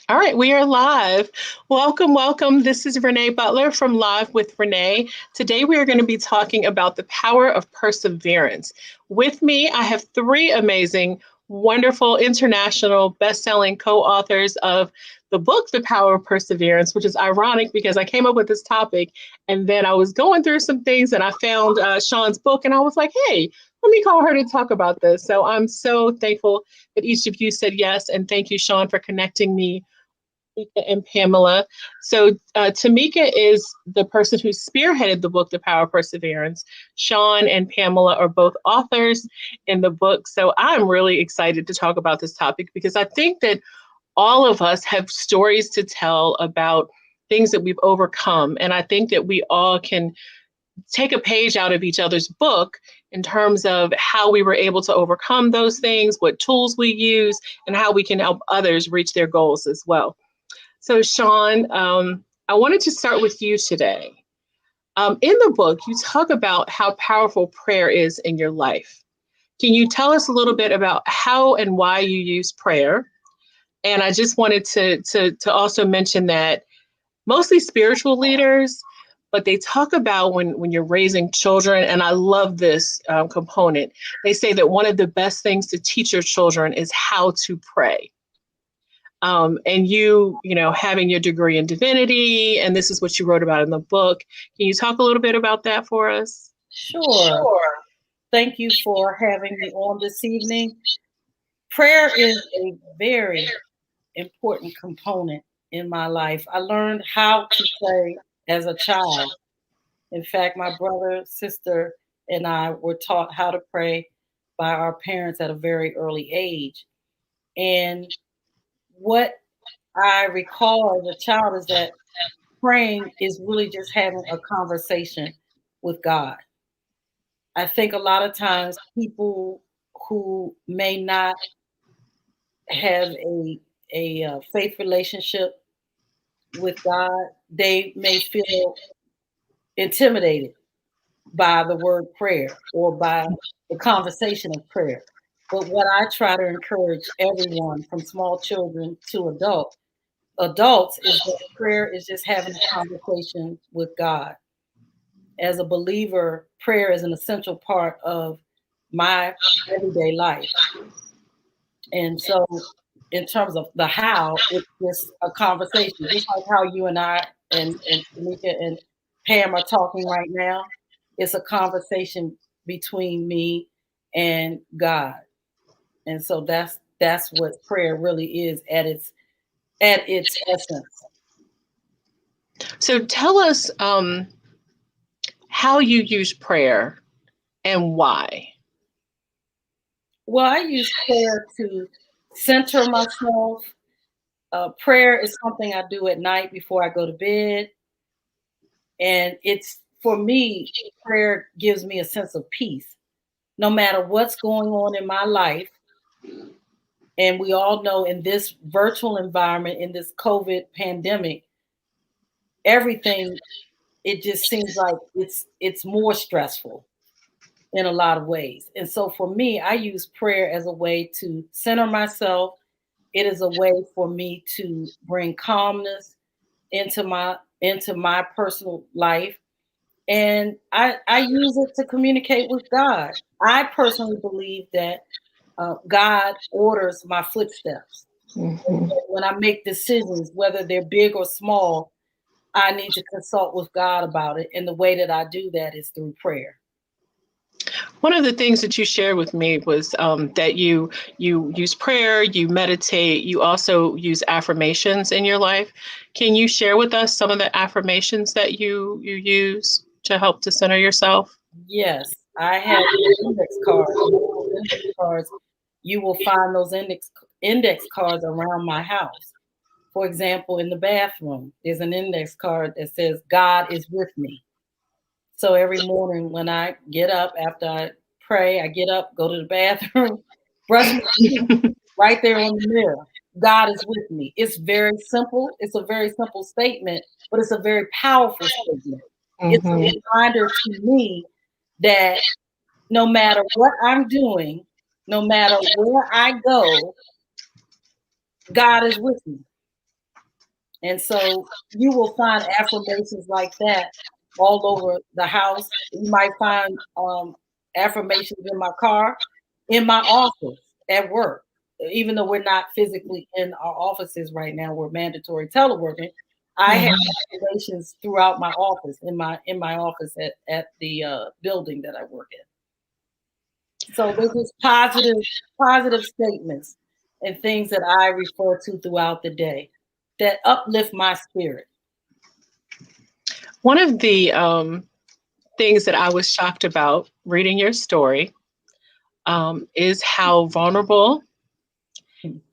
All right, we are live. Welcome, welcome. This is Renee Butler from Live with Renee. Today we are going to be talking about the power of perseverance. With me, I have three amazing, wonderful, international, best-selling co-authors of the book, The Power of Perseverance, which is ironic because I came up with this topic and then I was going through some things and I found Shawn's book and I was like, hey, let me call her to talk about this. So I'm so thankful that each of you said yes. And thank you, Shawn, for connecting me and Pamela. So Tameka is the person who spearheaded the book, The Power of Perseverance. Shawn and Pamela are both authors in the book. So I'm really excited to talk about this topic because I think that all of us have stories to tell about things that we've overcome. And I think that we all can take a page out of each other's book in terms of how we were able to overcome those things, what tools we use, and how we can help others reach their goals as well. So, Shawn, I wanted to start with you today. In the book, you talk about how powerful prayer is in your life. Can you tell us a little bit about how and why you use prayer? And I just wanted to also mention that mostly spiritual leaders, but they talk about when you're raising children, and I love this component. They say that one of the best things to teach your children is how to pray. And you having your degree in divinity, and this is what you wrote about in the book. Can you talk a little bit about that for us? Sure. Thank you for having me on this evening. Prayer is a very important component in my life. I learned how to pray as a child. In fact, my brother, sister, and I were taught how to pray by our parents at a very early age. And what I recall as a child is that praying is really just having a conversation with God. I think a lot of times people who may not have a faith relationship with God, they may feel intimidated by the word prayer or by the conversation of prayer. But what I try to encourage everyone from small children to adults is that prayer is just having a conversation with God. As a believer, prayer is an essential part of my everyday life. And so, in terms of the how, it's just a conversation, just like how you and I and Tameka and Pam are talking right now. It's a conversation between me and God, and so that's what prayer really is at its essence. So tell us how you use prayer and why. Well, I use prayer to center myself. Prayer is something I do at night before I go to bed. And it's for me, prayer gives me a sense of peace. No matter what's going on in my life, and we all know in this virtual environment, in this COVID pandemic, everything it just seems like it's more stressful in a lot of ways. And so for me, I use prayer as a way to center myself. It is a way for me to bring calmness into my personal life. And I use it to communicate with God. I personally believe that God orders my footsteps. Mhm. When I make decisions, whether they're big or small, I need to consult with God about it. And the way that I do that is through prayer. One of the things that you shared with me was that you use prayer, you meditate, you also use affirmations in your life. Can you share with us some of the affirmations that you use to help to center yourself? Yes, I have index cards. Index cards. You will find those index cards around my house. For example, in the bathroom, there's an index card that says God is with me. So every morning when I get up after I pray, I get up, go to the bathroom, brush my teeth right there on the mirror. God is with me. It's very simple. It's a very simple statement, but it's a very powerful statement. It's a Hmm. reminder to me that no matter what I'm doing, no matter where I go, God is with me. And so you will find affirmations like that all over the house. You might find affirmations in my car, in my office, at work. Even though we're not physically in our offices right now, we're mandatory teleworking. I have affirmations throughout my office, in my office at the building that I work in. So there's just positive statements and things that I refer to throughout the day that uplift my spirit. One of the things that I was shocked about reading your story is how vulnerable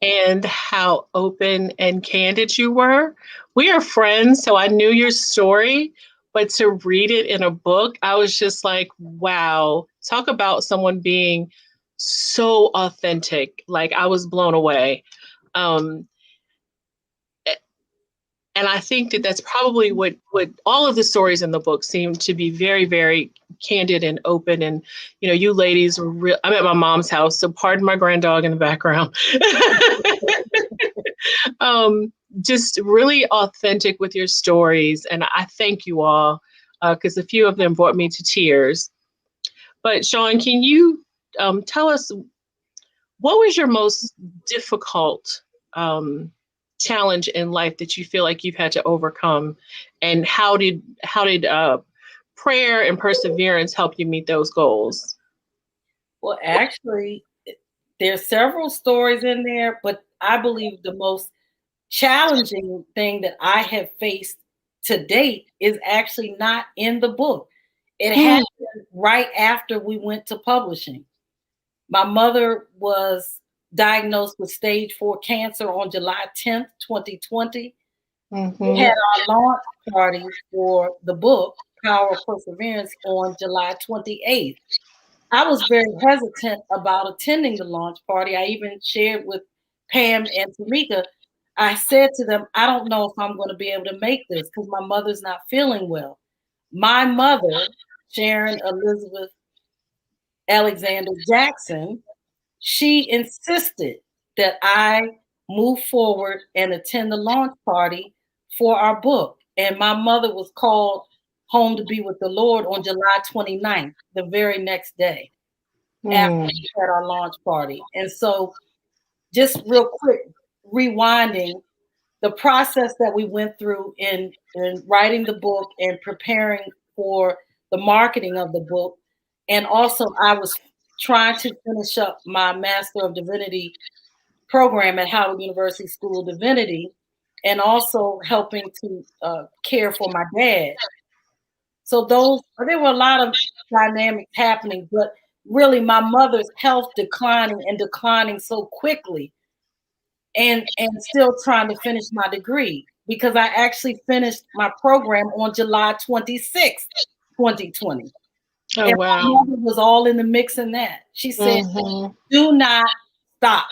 and how open and candid you were. We are friends, so I knew your story, but to read it in a book, I was just like, wow, talk about someone being so authentic. Like, I was blown away. Um, and I think that that's probably what all of the stories in the book seem to be, very, very candid and open. And you ladies were real. I'm at my mom's house, so pardon my grand dog in the background. Just really authentic with your stories, and I thank you all, because a few of them brought me to tears. But Shawn, can you tell us, what was your most difficult challenge in life that you feel like you've had to overcome, and how did prayer and perseverance help you meet those goals? Well, actually, there's several stories in there, but I believe the most challenging thing that I have faced to date is actually not in the book. It happened right after we went to publishing. My mother was diagnosed with stage 4 cancer on July 10th, 2020. We had our launch party for the book, Power of Perseverance, on July 28th. I was very hesitant about attending the launch party. I even shared with Pam and Tameka. I said to them, I don't know if I'm going to be able to make this because my mother's not feeling well. My mother, Sharon Elizabeth Alexander Jackson, she insisted that I move forward and attend the launch party for our book. And my mother was called home to be with the Lord on July 29th, the very next day after we had our launch party. And so, just real quick, rewinding the process that we went through in writing the book and preparing for the marketing of the book. And also, I was trying to finish up my Master of Divinity program at Howard University School of Divinity, and also helping to care for my dad. So there were a lot of dynamics happening, but really my mother's health declining so quickly, and still trying to finish my degree, because I actually finished my program on July 26th, 2020. Oh, and wow. my mother was all in the mix in that. She said, do not stop.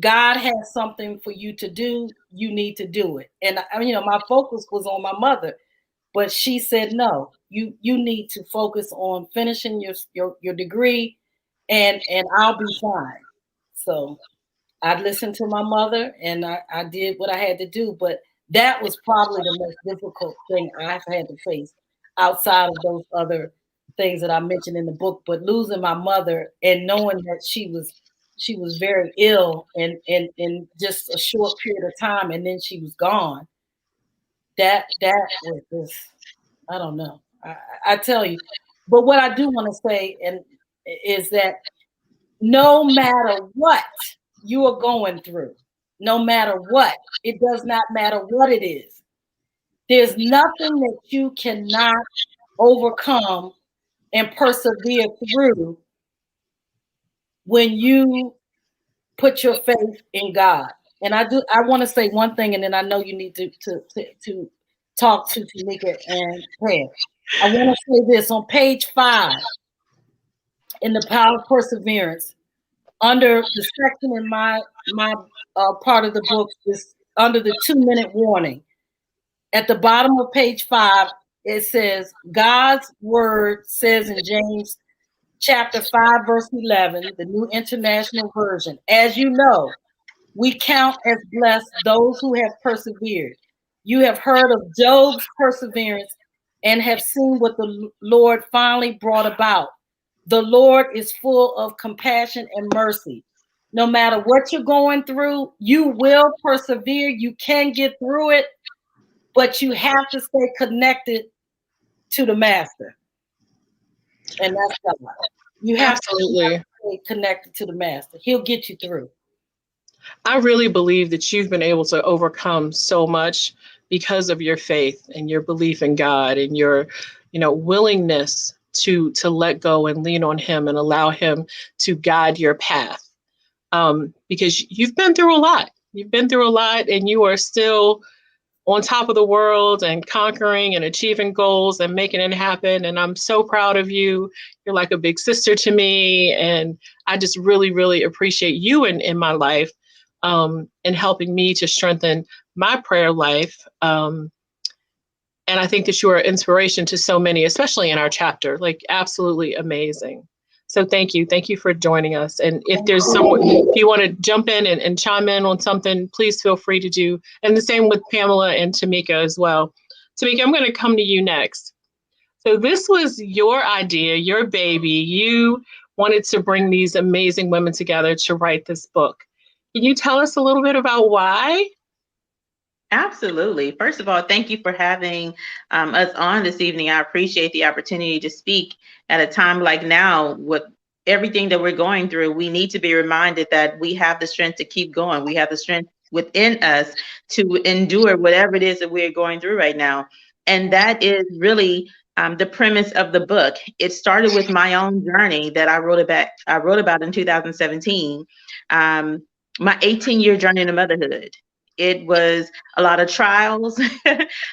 God has something for you to do. You need to do it. And my focus was on my mother. But she said, no, you need to focus on finishing your degree, and I'll be fine. So I listened to my mother, and I did what I had to do. But that was probably the most difficult thing I've had to face, outside of those other things that I mentioned in the book. But losing my mother and knowing that she was very ill, and in just a short period of time, and then she was gone. That was just, I don't know. I tell you. But what I do want to say is that no matter what you are going through, no matter what, it does not matter what it is. There's nothing that you cannot overcome and persevere through when you put your faith in God. And I want to say one thing, and then I know you need to talk to Tameka and Pam. I want to say this on page 5 in the Power of Perseverance, under the section in my part of the book, is under the 2-minute warning. At the bottom of page 5, it says, God's word says in James chapter 5, verse 11, the New International Version, as you know, We count as blessed those who have persevered. You have heard of Job's perseverance and have seen what the Lord finally brought about. The Lord is full of compassion and mercy. No matter what you're going through, you will persevere. You can get through it, but you have to stay connected to the master. And that's God. You have Absolutely. to stay connected to the master. He'll get you through. I really believe that you've been able to overcome so much because of your faith and your belief in God and your, willingness to let go and lean on Him and allow Him to guide your path. Because you've been through a lot. You've been through a lot, and you are still on top of the world and conquering and achieving goals and making it happen. And I'm so proud of you. You're like a big sister to me. And I just really, really appreciate you in my life, and helping me to strengthen my prayer life. And I think that you are an inspiration to so many, especially in our chapter, like absolutely amazing. So thank you. Thank you for joining us. And if there's someone, if you want to jump in and chime in on something, please feel free to do. And the same with Pamela and Tameka as well. Tameka, I'm going to come to you next. So this was your idea, your baby. You wanted to bring these amazing women together to write this book. Can you tell us a little bit about why? Absolutely. First of all, thank you for having us on this evening. I appreciate the opportunity to speak at a time like now with everything that we're going through. We need to be reminded that we have the strength to keep going. We have the strength within us to endure whatever it is that we're going through right now. And that is really the premise of the book. It started with my own journey that I wrote about in 2017, my 18-year journey into motherhood. It was a lot of trials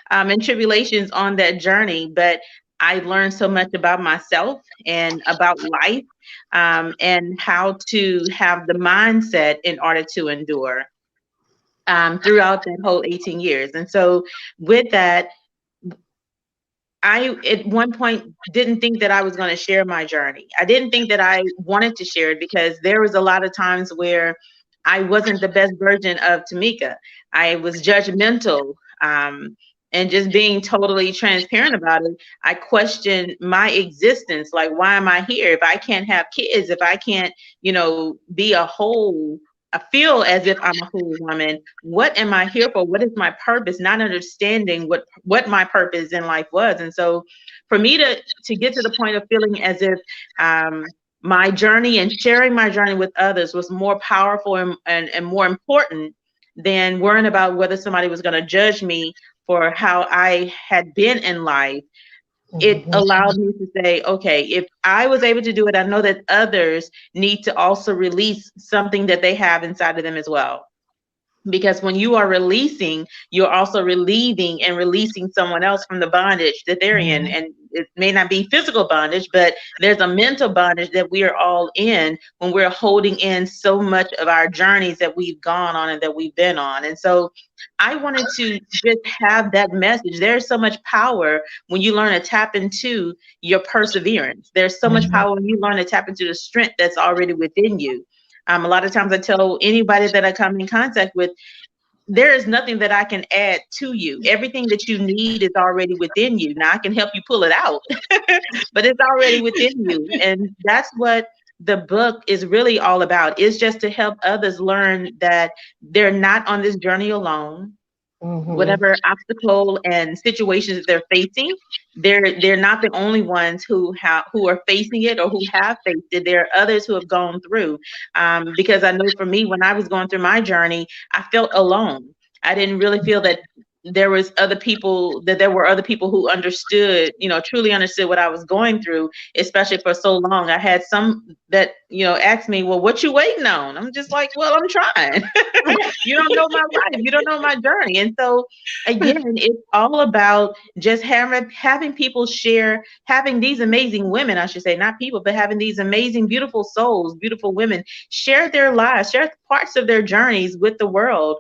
and tribulations on that journey, but I learned so much about myself and about life, and how to have the mindset in order to endure throughout that whole 18 years. And so with that, I at one point didn't think that I was going to share my journey. I didn't think that I wanted to share it because there was a lot of times where I wasn't the best version of Tameka. I was judgmental, and just being totally transparent about it. I questioned my existence. Like, why am I here? If I can't have kids, if I can't, be a whole, I feel as if I'm a whole woman. What am I here for? What is my purpose? Not understanding what my purpose in life was. And so for me to get to the point of feeling as if my journey and sharing my journey with others was more powerful and more important than worrying about whether somebody was going to judge me for how I had been in life. It allowed me to say, okay, if I was able to do it, I know that others need to also release something that they have inside of them as well. Because when you are releasing, you're also relieving and releasing someone else from the bondage that they're in. And it may not be physical bondage, but there's a mental bondage that we are all in when we're holding in so much of our journeys that we've gone on and that we've been on. And so I wanted to just have that message. There's so much power when you learn to tap into your perseverance. There's so much power when you learn to tap into the strength that's already within you. A lot of times I tell anybody that I come in contact with, there is nothing that I can add to you. Everything that you need is already within you. Now I can help you pull it out, but it's already within you. And that's what the book is really all about. It's just to help others learn that they're not on this journey alone. Whatever obstacle and situations that they're facing, they're not the only ones who are facing it or who have faced it. There are others who have gone through. Because I know for me, when I was going through my journey, I felt alone. I didn't really feel that there were other people who understood, truly understood what I was going through, especially for so long. I had some that, asked me, well, what you waiting on? I'm just like, well, I'm trying. You don't know my life. You don't know my journey. And so again, it's all about just having people share, having these amazing women, I should say, not people, but having these amazing, beautiful souls, beautiful women share their lives, share parts of their journeys with the world,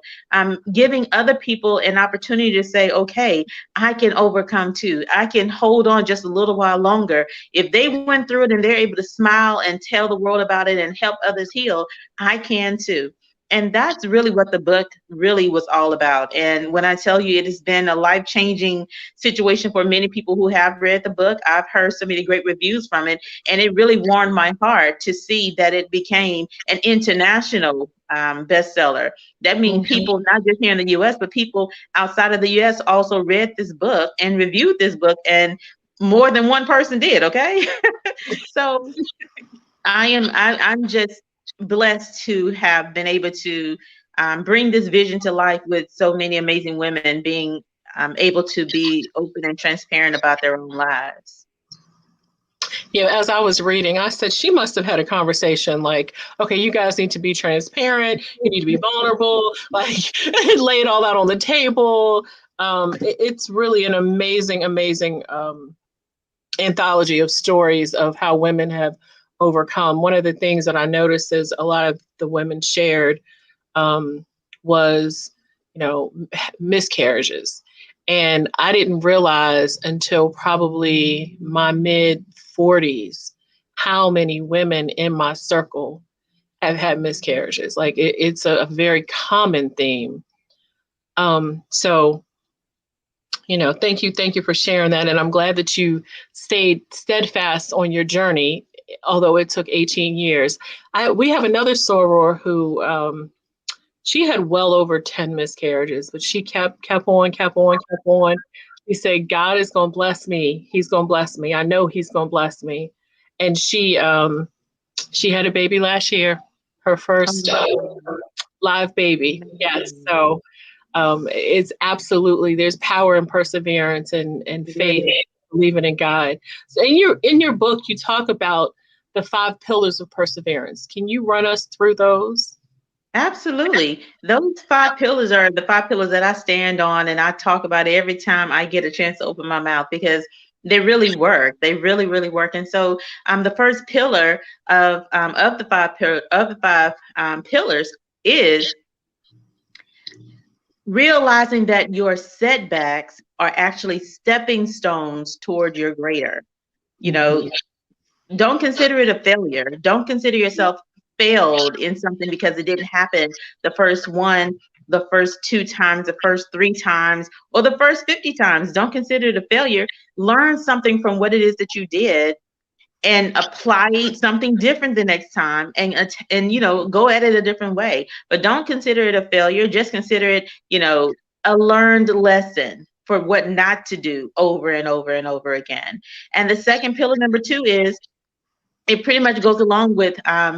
giving other people an opportunity to say, okay, I can overcome too. I can hold on just a little while longer. If they went through it and they're able to smile and tell the world about it and help others heal, I can too. And that's really what the book really was all about. And when I tell you it has been a life-changing situation for many people who have read the book, I've heard so many great reviews from it, and it really warmed my heart to see that it became an international bestseller. That means people not just here in the US, but people outside of the US also read this book and reviewed this book, and more than one person did. Okay. So I'm just blessed to have been able to bring this vision to life with so many amazing women being able to be open and transparent about their own lives. Yeah, as I was reading, I said she must have had a conversation like, okay, you guys need to be transparent, you need to be vulnerable, like lay it all out on the table. It's really an amazing, amazing anthology of stories of how women have overcome. One of the things that I noticed is a lot of the women shared was, miscarriages. And I didn't realize until probably my mid 40s how many women in my circle have had miscarriages. Like it's a very common theme. So, thank you for sharing that. And I'm glad that you stayed steadfast on your journey, although it took 18 years. We have another soror who, she had well over 10 miscarriages, but she kept on. She said, God is going to bless me. He's going to bless me. I know he's going to bless me. And she had a baby last year, her first live baby. Yes. So it's absolutely, there's power in perseverance and faith, believing in God. So in your book, you talk about the 5 pillars of perseverance. Can you run us through those? Absolutely. Those 5 pillars are the 5 pillars that I stand on and I talk about every time I get a chance to open my mouth, because they really work. They really, really work. And so the first pillar of the 5 pillars is realizing that your setbacks are actually stepping stones toward your greater. Don't consider it a failure. Don't consider yourself failed in something because it didn't happen the first 2 times, the first 3 times, or the first 50 times. Don't consider it a failure. Learn something from what it is that you did and apply something different the next time, and go at it a different way. But don't consider it a failure. Just consider it, a learned lesson for what not to do over and over and over again. And the second pillar, number 2, is it pretty much goes along with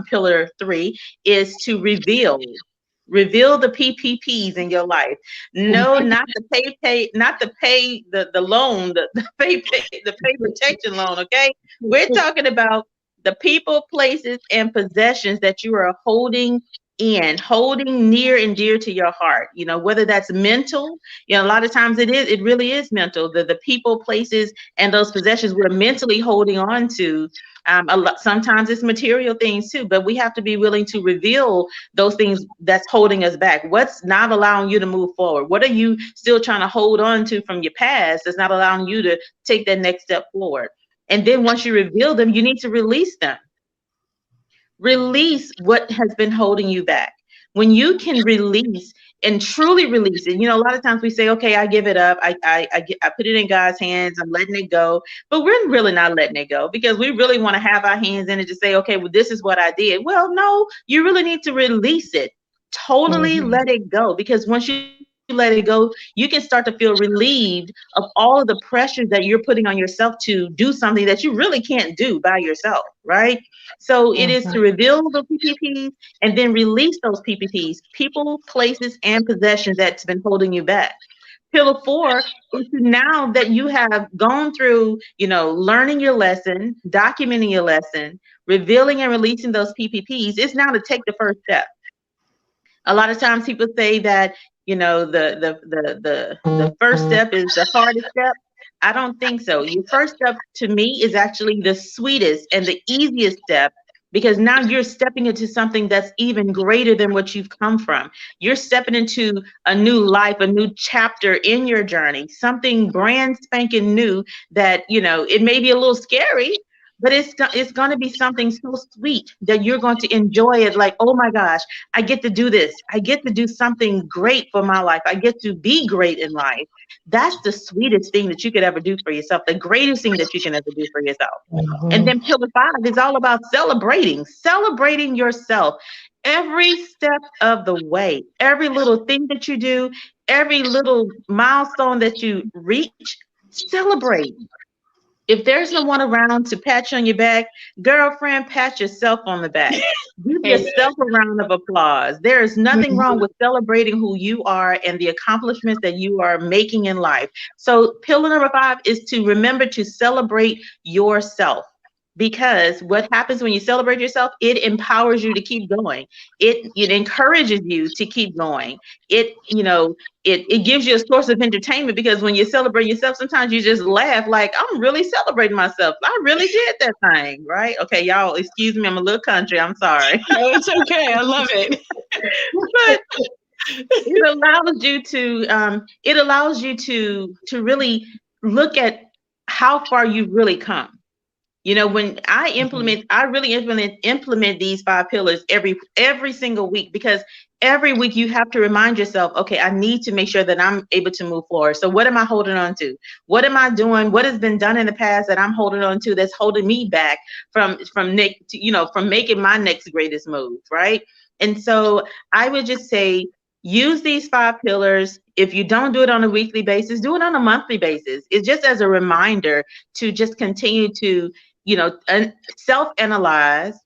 pillar 3, is to reveal the PPPs in your life. No, not the the loan, the pay protection loan. Okay, we're talking about the people, places, and possessions that you are holding near and dear to your heart. Whether that's mental, a lot of times it really is mental. The people, places, and those possessions we're mentally holding on to. Sometimes it's material things too, but we have to be willing to reveal those things that's holding us back. What's not allowing you to move forward? What are you still trying to hold on to from your past that's not allowing you to take that next step forward? And then once you reveal them, you need to release them. Release what has been holding you back. When you can release and truly release it, a lot of times we say, okay, I give it up. I put it in God's hands. I'm letting it go. But we're really not letting it go, because we really want to have our hands in it to say, okay, well, this is what I did. Well, no, you really need to release it. Totally let it go. Because once you let it go, you can start to feel relieved of all of the pressure that you're putting on yourself to do something that you really can't do by yourself, right? So it is to reveal the PPPs and then release those PPPs, people, places, and possessions that's been holding you back. Pillar 4 is to, now that you have gone through, learning your lesson, documenting your lesson, revealing and releasing those PPPs, it's now to take the first step. A lot of times people say that, the first step is the hardest step. I don't think so. Your first step, to me, is actually the sweetest and the easiest step, because now you're stepping into something that's even greater than what you've come from. You're stepping into a new life, a new chapter in your journey, something brand spanking new that, it may be a little scary, but it's going to be something so sweet that you're going to enjoy it. Like, oh my gosh, I get to do this. I get to do something great for my life. I get to be great in life. That's the sweetest thing that you could ever do for yourself, the greatest thing that you can ever do for yourself. And then pillar 5 is all about celebrating yourself every step of the way, every little thing that you do, every little milestone that you reach. Celebrate. If there's no one around to pat you on your back, girlfriend, pat yourself on the back. Give yourself a round of applause. There is nothing wrong with celebrating who you are and the accomplishments that you are making in life. So pillar number 5 is to remember to celebrate yourself. Because what happens when you celebrate yourself, it empowers you to keep going. It encourages you to keep going. It gives you a source of entertainment, because when you celebrate yourself, sometimes you just laugh like, I'm really celebrating myself. I really did that thing, right? Okay, y'all, excuse me, I'm a little country. I'm sorry. No, it's okay. I love it. But it allows you to really look at how far you've really come. When I really implement these 5 pillars every single week, because every week you have to remind yourself, okay, I need to make sure that I'm able to move forward. So what am I holding on to? What am I doing? What has been done in the past that I'm holding on to that's holding me back from making my next greatest move, right? And so I would just say, use these 5 pillars. If you don't do it on a weekly basis, do it on a monthly basis. It's just as a reminder to just continue to self-analyze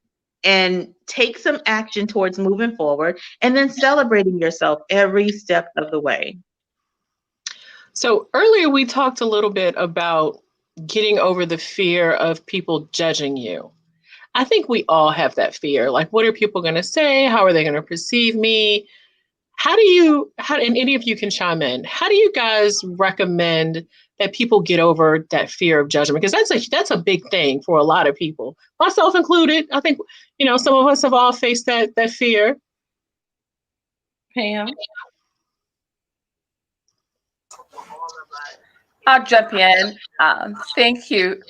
and take some action towards moving forward, and then celebrating yourself every step of the way. So earlier we talked a little bit about getting over the fear of people judging you. I think we all have that fear. Like, what are people going to say? How are they going to perceive me? And any of you can chime in, how do you guys recommend that people get over that fear of judgment? Because that's a big thing for a lot of people, myself included. I think, some of us have all faced that fear. Pam? I'll jump in. Thank you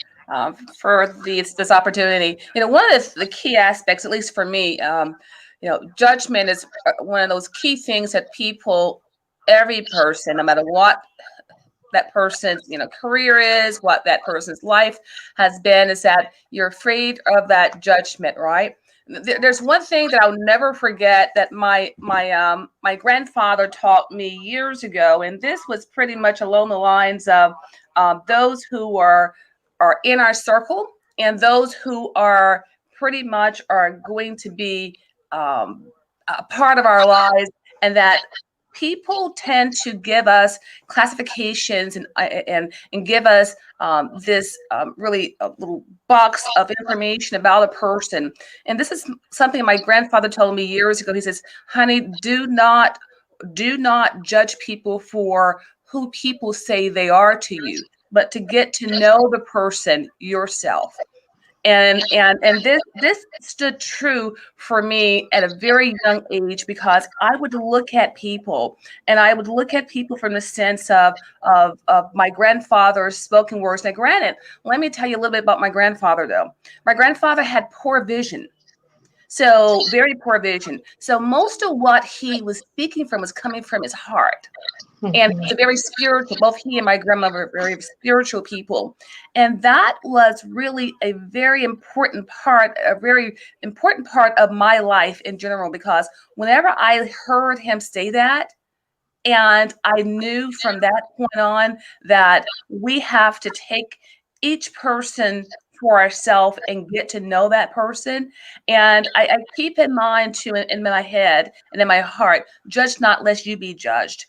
for this opportunity. One of the key aspects, at least for me, judgment is one of those key things that every person, no matter what that person's career is, what that person's life has been, is that you're afraid of that judgment, right? There's one thing that I'll never forget that my grandfather taught me years ago, and this was pretty much along the lines of those who are in our circle and those who are pretty much are going to be a part of our lives, and that people tend to give us classifications and give us this really little box of information about a person. And this is something my grandfather told me years ago. He says, honey, do not judge people for who people say they are to you, but to get to know the person yourself. And this stood true for me at a very young age, because I would look at people, and I would look at people from the sense of my grandfather's spoken words. Now, granted, let me tell you a little bit about my grandfather, though. My grandfather had poor vision. So very poor vision. So most of what he was speaking from was coming from his heart. And it's a very spiritual, both he and my grandmother were very spiritual people. And that was really a very important part of my life in general, because whenever I heard him say that, and I knew from that point on that we have to take each person for ourselves and get to know that person. And I keep in mind too, in my head and in my heart, judge not lest you be judged.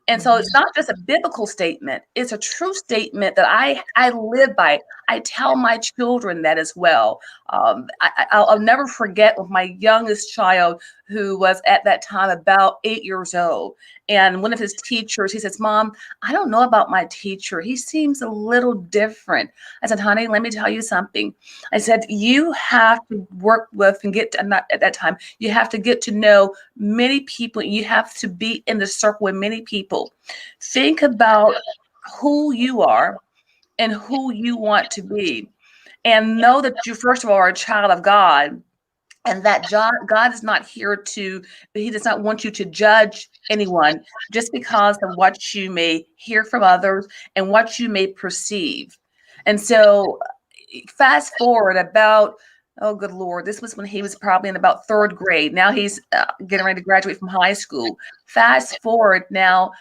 And so it's not just a biblical statement. It's a true statement that I live by. I tell my children that as well. I'll never forget with my youngest child, who was at that time about 8 years old. And one of his teachers, he says, Mom, I don't know about my teacher. He seems a little different. I said, honey, let me tell you something. I said, you have to work with and at that time, you have to get to know many people. You have to be in the circle with many people. Think about who you are and who you want to be. and know that you, first of all, are a child of God, and that God is not here to, he does not want you to judge anyone just because of what you may hear from others and what you may perceive. And so fast forward about, oh, good Lord, this was when he was probably in about third grade. Now he's getting ready to graduate from high school. Fast forward now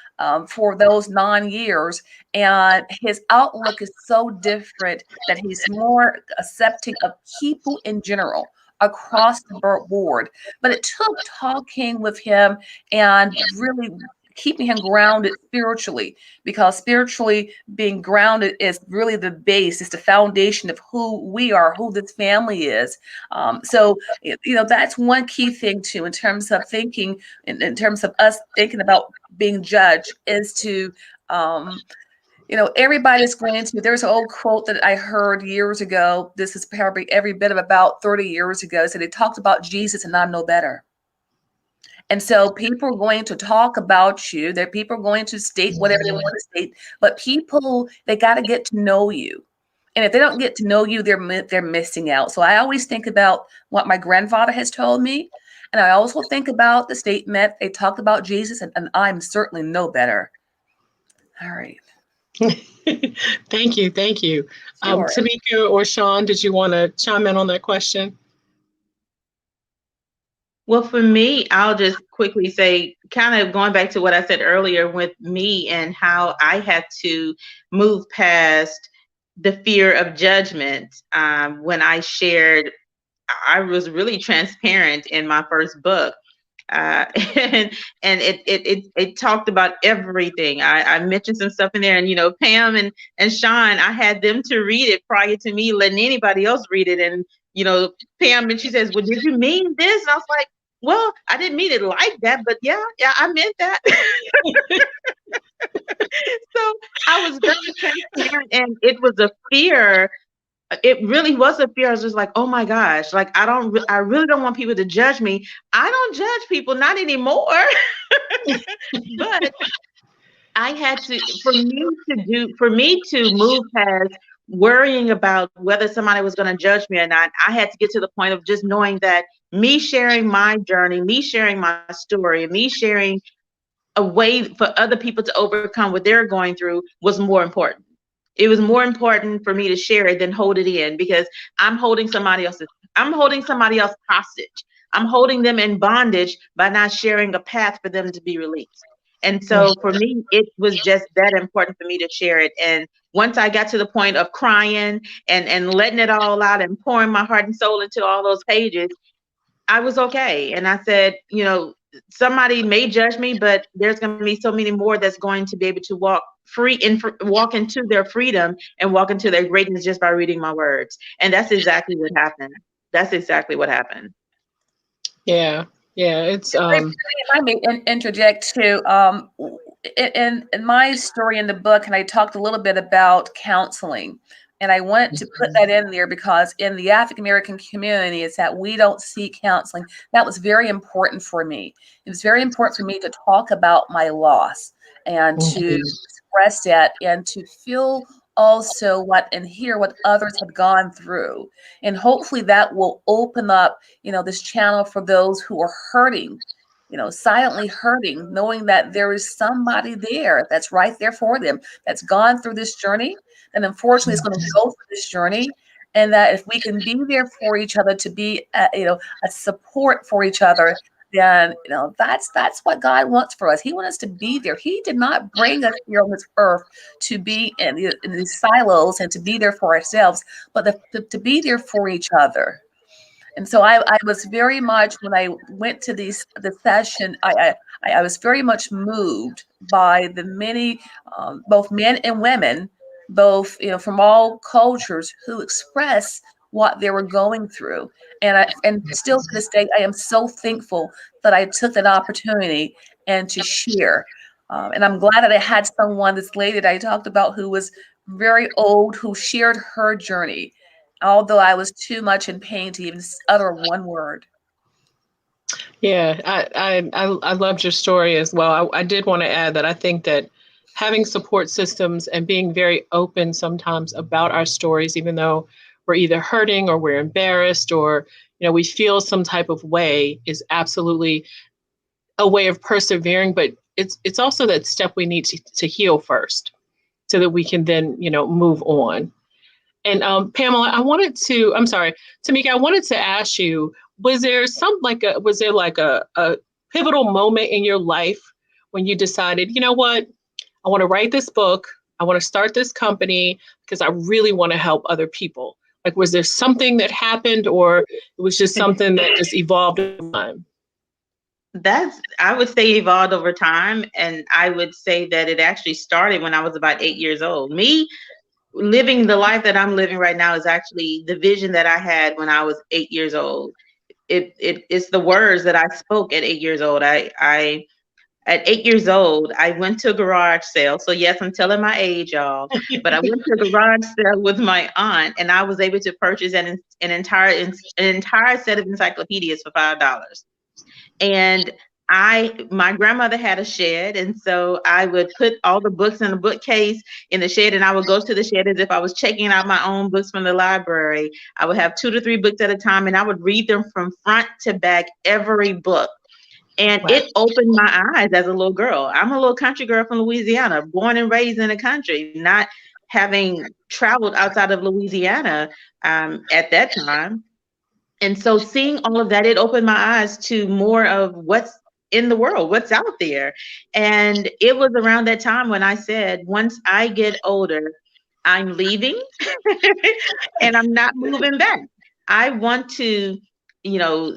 for those 9 years, and his outlook is so different that he's more accepting of people in general across the board. But it took talking with him and really keeping him grounded spiritually, because spiritually being grounded is really the base, it's the foundation of who we are, who this family is. So that's one key thing too, in terms of thinking, in terms of us thinking about being judged, is to everybody's going to, there's an old quote that I heard years ago. This is probably every bit of about 30 years ago. So they talked about Jesus and I know better. And so people are going to talk about you. That people are going to state whatever they want to state, but people, they got to get to know you. And if they don't get to know you, they're missing out. So I always think about what my grandfather has told me. And I also think about the statement, they talked about Jesus and I'm certainly no better. All right. Thank you. Thank you. Sure. Tameka or Shawn, did you want to chime in on that question? Well, for me, I'll just quickly say, kind of going back to what I said earlier with me and how I had to move past the fear of judgment. When I shared, I was really transparent in my first book. And it talked about everything. I mentioned some stuff in there, and Pam and Shawn, I had them to read it prior to me letting anybody else read it. And Pam, and she says, "Well, did you mean this?" And I was like, "Well, I didn't mean it like that, but yeah, I meant that." So I was very transparent, and it was a fear. It really was a fear. I was just like, oh my gosh, like I really don't want people to judge me. I don't judge people, not anymore. But I had to, for me to move past worrying about whether somebody was going to judge me or not, I had to get to the point of just knowing that me sharing my journey, me sharing my story, me sharing a way for other people to overcome what they're going through was more important. It was more important for me to share it than hold it in, because I'm holding somebody else hostage. I'm holding them in bondage by not sharing a path for them to be released. And so for me, it was just that important for me to share it. And once I got to the point of crying and letting it all out and pouring my heart and soul into all those pages, I was okay. And I said, somebody may judge me, but there's going to be so many more that's going to be able to walk into their freedom and walk into their greatness just by reading my words. And that's exactly what happened. Yeah. It's If I may interject too, in my story in the book, and I talked a little bit about counseling. And I wanted to put that in there because in the African American community, it's that we don't seek counseling. That was very important for me. It was very important for me to talk about my loss and to express that and to feel also and hear what others had gone through. And hopefully that will open up, this channel for those who are hurting, silently hurting, knowing that there is somebody there that's right there for them, that's gone through this journey, and unfortunately is going to go through this journey. And that if we can be there for each other, to be a support for each other, then that's what God wants for us. He wants us to be there. He did not bring us here on this earth to be in these silos and to be there for ourselves, but to be there for each other. And so I was very much, when I went to the session, I was very much moved by the many, both men and women, both from all cultures, who express what they were going through. And still to this day, I am so thankful that I took that opportunity and to share. And I'm glad that I had someone, this lady that I talked about, who was very old, who shared her journey, although I was too much in pain to even utter one word. Yeah, I loved your story as well. I did want to add that I think that having support systems and being very open sometimes about our stories, even though we're either hurting or we're embarrassed or, we feel some type of way is absolutely a way of persevering, but it's also that step we need to heal first so that we can then, move on. And Pamela, Tameka, I wanted to ask you, was there a pivotal moment in your life when you decided, you know what, I want to write this book, I want to start this company because I really want to help other people? Like, was there something that happened, or it was just something that just evolved over time? I would say, evolved over time. And I would say that it actually started when I was about 8 years old. Me living the life that I'm living right now is actually the vision that I had when I was 8 years old. It's the words that I spoke at 8 years old. At 8 years old, I went to a garage sale. So yes, I'm telling my age, y'all, but I went to a garage sale with my aunt, and I was able to purchase an entire set of encyclopedias for $5. And my grandmother had a shed, and so I would put all the books in a bookcase in the shed, and I would go to the shed as if I was checking out my own books from the library. I would have 2 to 3 books at a time, and I would read them from front to back, every book. And Wow. it opened my eyes as a little girl. I'm a little country girl from Louisiana, born and raised in the country, not having traveled outside of Louisiana at that time. And so seeing all of that, it opened my eyes to more of what's in the world, what's out there. And it was around that time when I said, once I get older, I'm leaving and I'm not moving back. I want to,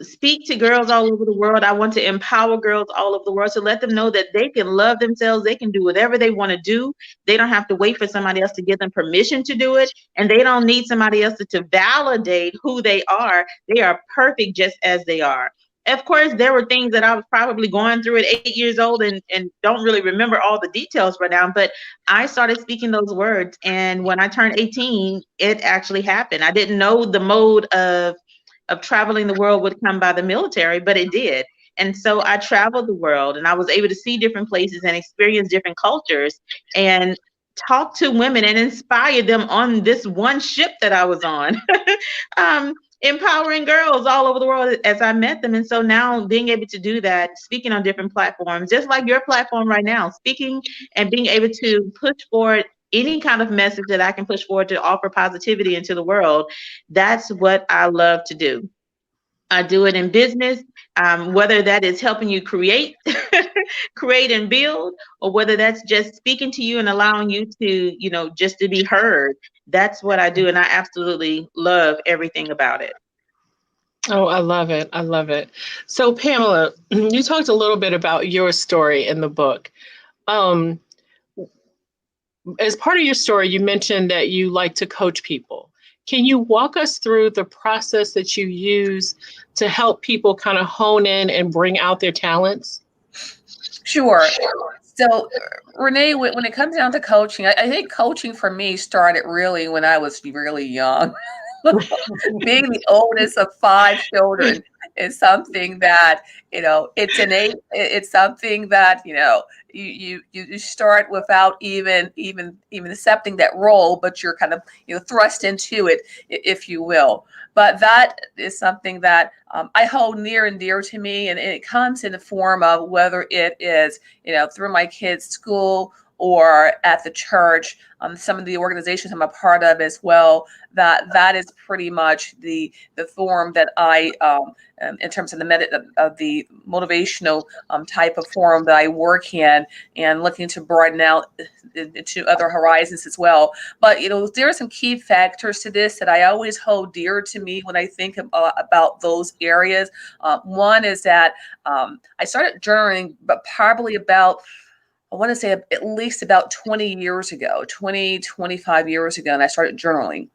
speak to girls all over the world. I want to empower girls all over the world to let them know that they can love themselves. They can do whatever they want to do. They don't have to wait for somebody else to give them permission to do it. And they don't need somebody else to validate who they are. They are perfect just as they are. Of course, there were things that I was probably going through at 8 years old and don't really remember all the details right now, but I started speaking those words. And when I turned 18, it actually happened. I didn't know the mode of traveling the world would come by the military, but it did. And so I traveled the world, and I was able to see different places and experience different cultures and talk to women and inspire them on this one ship that I was on. Empowering girls all over the world as I met them. And so now being able to do that, speaking on different platforms, just like your platform right now, speaking and being able to push forward any kind of message that I can push forward to offer positivity into the world, that's what I love to do. I do it in business, whether that is helping you create, create and build, or whether that's just speaking to you and allowing you to, just to be heard. That's what I do, and I absolutely love everything about it. Oh, I love it. I love it. So, Pamela, you talked a little bit about your story in the book. Um, as part of your story, you mentioned that you like to coach people. Can you walk us through the process that you use to help people kind of hone in and bring out their talents? Sure. So, Renay, when it comes down to coaching, I think coaching for me started really when I was really young. Being the oldest of 5 children is something that, it's innate. It's something that, you start without even accepting that role, but you're kind of, thrust into it, if you will. But that is something that I hold near and dear to me. And it comes in the form of whether it is, through my kids' school or at the church, some of the organizations I'm a part of as well, that is pretty much the form that I, in terms of the motivational type of forum that I work in, and looking to broaden out into other horizons as well. But, there are some key factors to this that I always hold dear to me when I think about those areas. One is that I started journaling, but probably about, I want to say at least about 20 years ago, 25 years ago, and I started journaling.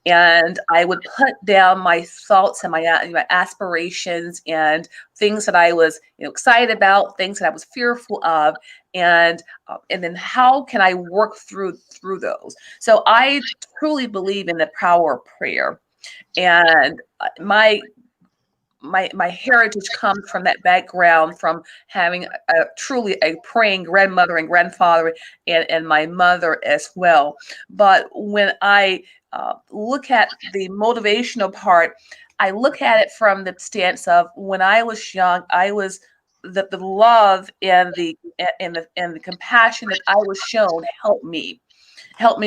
And I would put down my thoughts and my aspirations and things that I was excited about, things that I was fearful of, and then how can I work through those. So I truly believe in the power of prayer. And my my heritage comes from that background, from having truly a praying grandmother and grandfather, and my mother as well. But when I look at the motivational part, I look at it from the stance of when I was young, I was the love and the compassion that I was shown helped me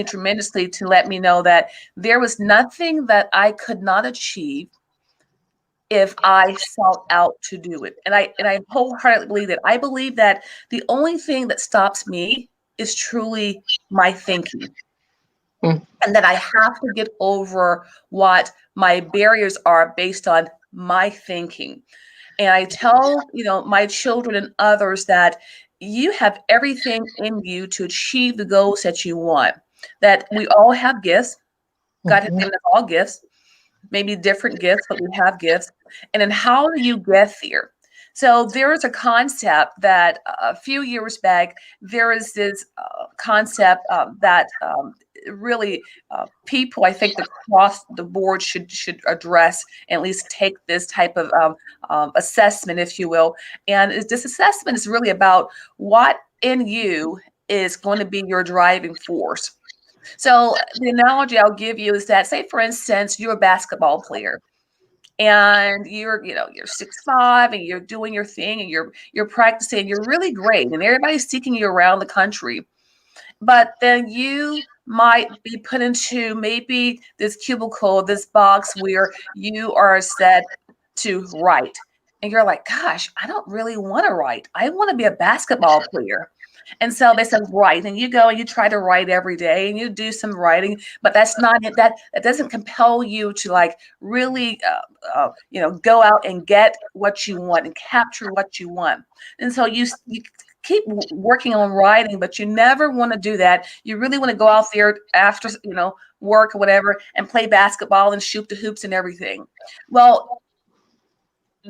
tremendously to let me know that there was nothing that I could not achieve if I sought out to do it. And I wholeheartedly believe that. I believe that the only thing that stops me is truly my thinking. Mm. And that I have to get over what my barriers are based on my thinking. And I tell, my children and others that you have everything in you to achieve the goals that you want, that we all have gifts. God has given us all gifts, maybe different gifts, but we have gifts. And then how do you get there? So there is a concept that a few years back, there is this concept that really people, I think, across the board should address, and at least take this type of assessment, if you will. And this assessment is really about what in you is going to be your driving force. So the analogy I'll give you is that, say, for instance, you're a basketball player and you're 6'5" and you're doing your thing and you're practicing, you're really great, and everybody's seeking you around the country. But then you might be put into maybe this cubicle, this box where you are set to write. And you're like, gosh, I don't really want to write. I want to be a basketball player. And so they said, write. And you go and you try to write every day and you do some writing, but that's not it. That doesn't compel you to like really, go out and get what you want and capture what you want. And so you keep working on writing, but you never want to do that. You really want to go out there after, work or whatever and play basketball and shoot the hoops and everything. Well,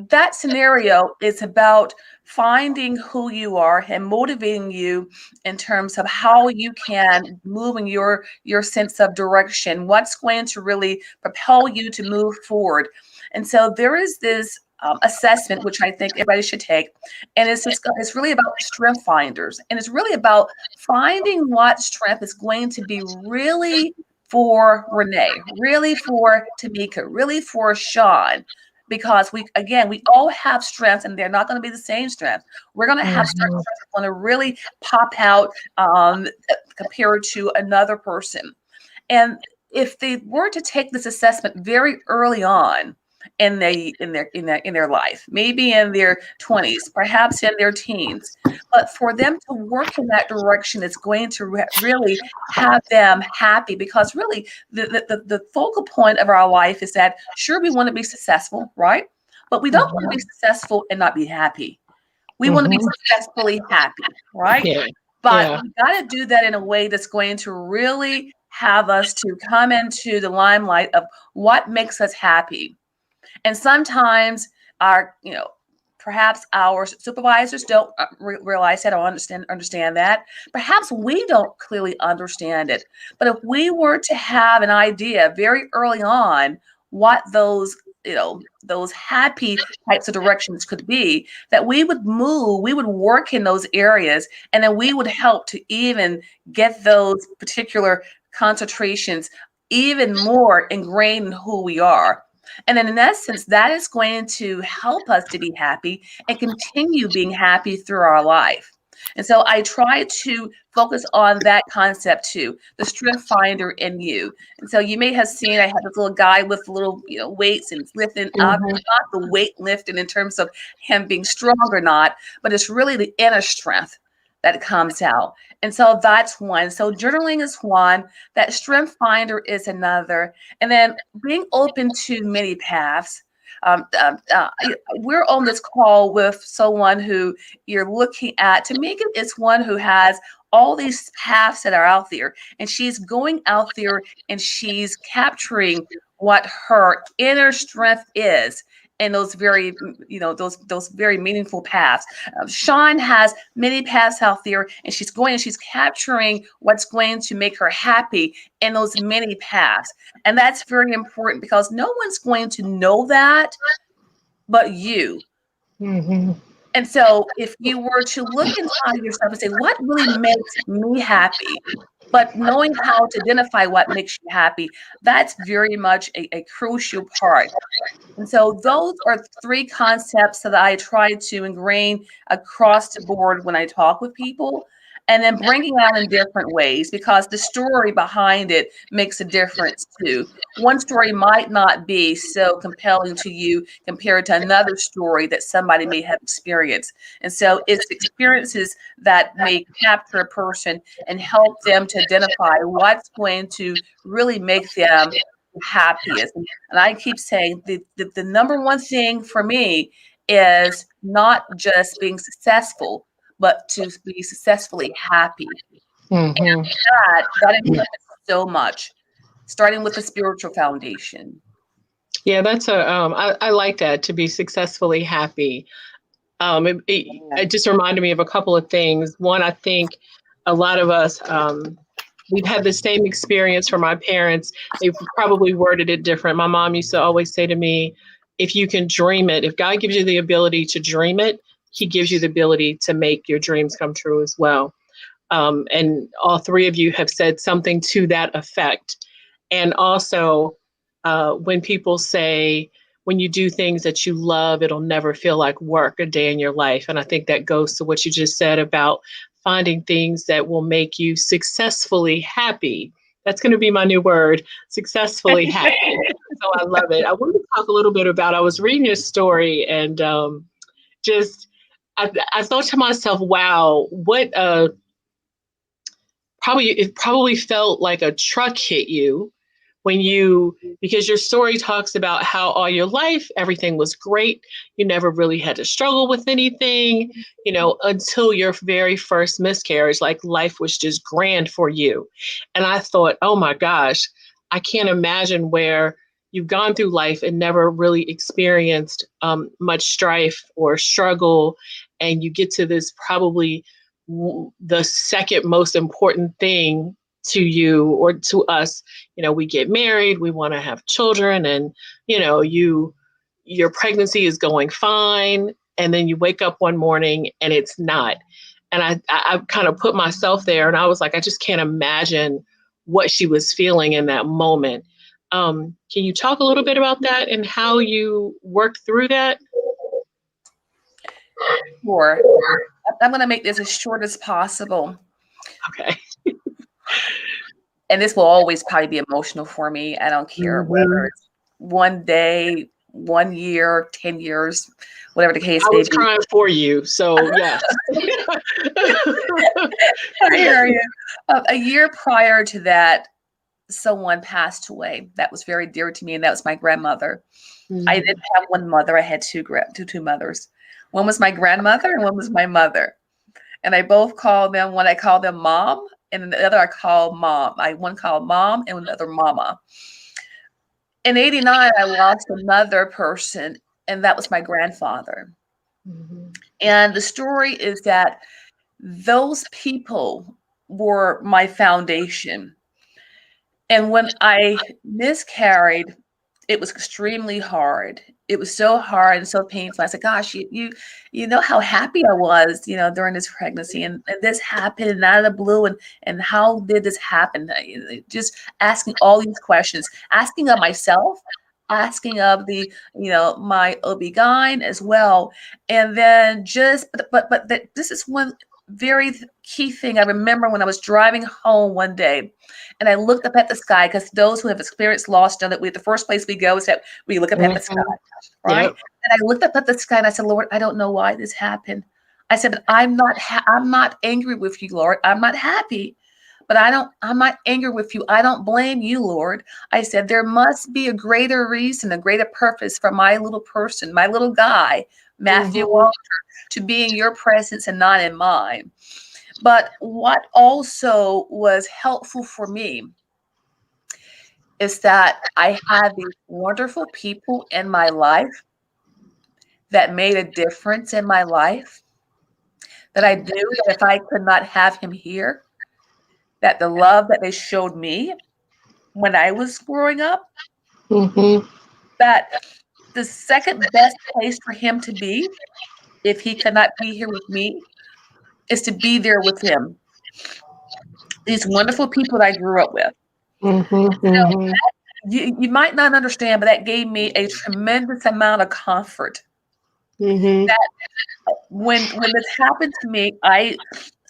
that scenario is about finding who you are and motivating you in terms of how you can move in your sense of direction, what's going to really propel you to move forward. And so there is this assessment, which I think everybody should take. And it's really about strength finders. And it's really about finding what strength is going to be really for Renay, really for Tameka, really for Shawn. Because we all have strengths, and they're not going to be the same strength. We're going to have certain strengths that are going to really pop out compared to another person. And if they were to take this assessment very early on in their life, maybe in their 20s, perhaps in their teens, but for them to work in that direction, it's going to really have them happy, because really the focal point of our life is that, sure, we want to be successful, right? But we don't want to be successful and not be happy. We want to be successfully happy, right? Yeah. But we got to do that in a way that's going to really have us to come into the limelight of what makes us happy. And sometimes perhaps our supervisors don't realize that or understand that. Perhaps we don't clearly understand it. But if we were to have an idea very early on what those happy types of directions could be, that we would work in those areas, and then we would help to even get those particular concentrations even more ingrained in who we are. And then in essence, that is going to help us to be happy and continue being happy through our life. And so I try to focus on that concept too, the strength finder in you. And so you may have seen I have this little guy with little weights, and it's lifting up. It's not the weight lifting in terms of him being strong or not, but it's really the inner strength that comes out. And so that's one. So journaling is one. That strength finder is another. And then being open to many paths. We're on this call with someone who you're looking at. Tameka is one who has all these paths that are out there, and she's going out there and she's capturing what her inner strength is. And those very, those very meaningful paths. Shawn has many paths out there, and she's capturing what's going to make her happy in those many paths. And that's very important, because no one's going to know that but you. Mm-hmm. And so if you were to look inside yourself and say, what really makes me happy? But knowing how to identify what makes you happy, that's very much a crucial part. And so those are three concepts that I try to ingrain across the board when I talk with people, and then bringing out in different ways, because the story behind it makes a difference too. One story might not be so compelling to you compared to another story that somebody may have experienced. And so it's experiences that may capture a person and help them to identify what's going to really make them happiest. And I keep saying the number one thing for me is not just being successful, but to be successfully happy. Mm-hmm. That encompasses so much, starting with the spiritual foundation. Yeah, that's I like that, to be successfully happy. It just reminded me of a couple of things. One, I think a lot of us, we've had the same experience from my parents. They probably worded it different. My mom used to always say to me, if you can dream it, if God gives you the ability to dream it, he gives you the ability to make your dreams come true as well. And all three of you have said something to that effect. And also, when people say, when you do things that you love, it'll never feel like work a day in your life. And I think that goes to what you just said about finding things that will make you successfully happy. That's going to be my new word, successfully happy. So I love it. I want to talk a little bit about, I was reading your story, and just, I thought to myself, wow, what it probably felt like a truck hit you because your story talks about how all your life everything was great. You never really had to struggle with anything, until your very first miscarriage. Like, life was just grand for you. And I thought, oh my gosh, I can't imagine where you've gone through life and never really experienced much strife or struggle, and you get to this, probably the second most important thing to you or to us. We get married, we want to have children, and your pregnancy is going fine, and then you wake up one morning and it's not. And I kind of put myself there, and I was like, I just can't imagine what she was feeling in that moment. Can you talk a little bit about that and how you worked through that? Sure. I'm going to make this as short as possible. Okay. And this will always probably be emotional for me. I don't care whether it's one day, 1 year, 10 years, whatever the case may be. I was crying for you, so yes. I hear you. A year prior to that, someone passed away that was very dear to me, and that was my grandmother. Mm-hmm. I didn't have one mother. I had two mothers. One was my grandmother and one was my mother. And I both called them, one I called them mom, and the other I called mom. One called mom and another mama. In 89, I lost another person, and that was my grandfather. Mm-hmm. And the story is that those people were my foundation. And when I miscarried, it was extremely hard. It was so hard and so painful. I said, gosh, you know how happy I was, during this pregnancy, and this happened out of the blue. And how did this happen? Just asking all these questions, asking of myself, asking of the, my OB-GYN as well. And then but this is one very key thing. I remember when I was driving home one day, and I looked up at the sky, because those who have experienced loss know that the first place we go is that we look up at the sky, right? Yep. And I looked up at the sky and I said, Lord, I don't know why this happened. I said, but I'm not angry with you, Lord. I'm not happy, but I'm not angry with you. I don't blame you, Lord. I said, there must be a greater reason, a greater purpose for my little person, my little guy, Matthew Walker, to be in your presence and not in mine. But what also was helpful for me is that I had these wonderful people in my life that made a difference in my life, that I knew that if I could not have him here, that the love that they showed me when I was growing up, that the second best place for him to be, if he cannot be here with me, is to be there with him. These wonderful people that I grew up with. Mm-hmm. You might not understand, but that gave me a tremendous amount of comfort. Mm-hmm. That when this happened to me, I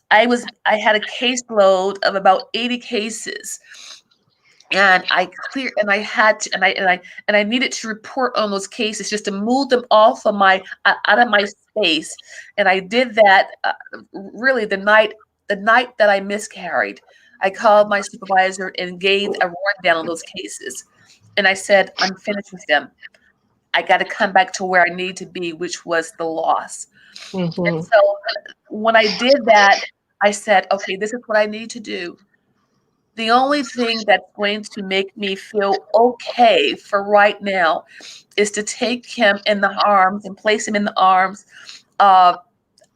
had a caseload of about 80 cases. And I needed to report on those cases just to move them off of out of my space. And I did that really the night that I miscarried. I called my supervisor and gave a rundown on those cases. And I said, I'm finished with them. I got to come back to where I need to be, which was the loss. Mm-hmm. And so when I did that, I said, okay, this is what I need to do. The only thing that's going to make me feel okay for right now is to take him in the arms and place him in the arms of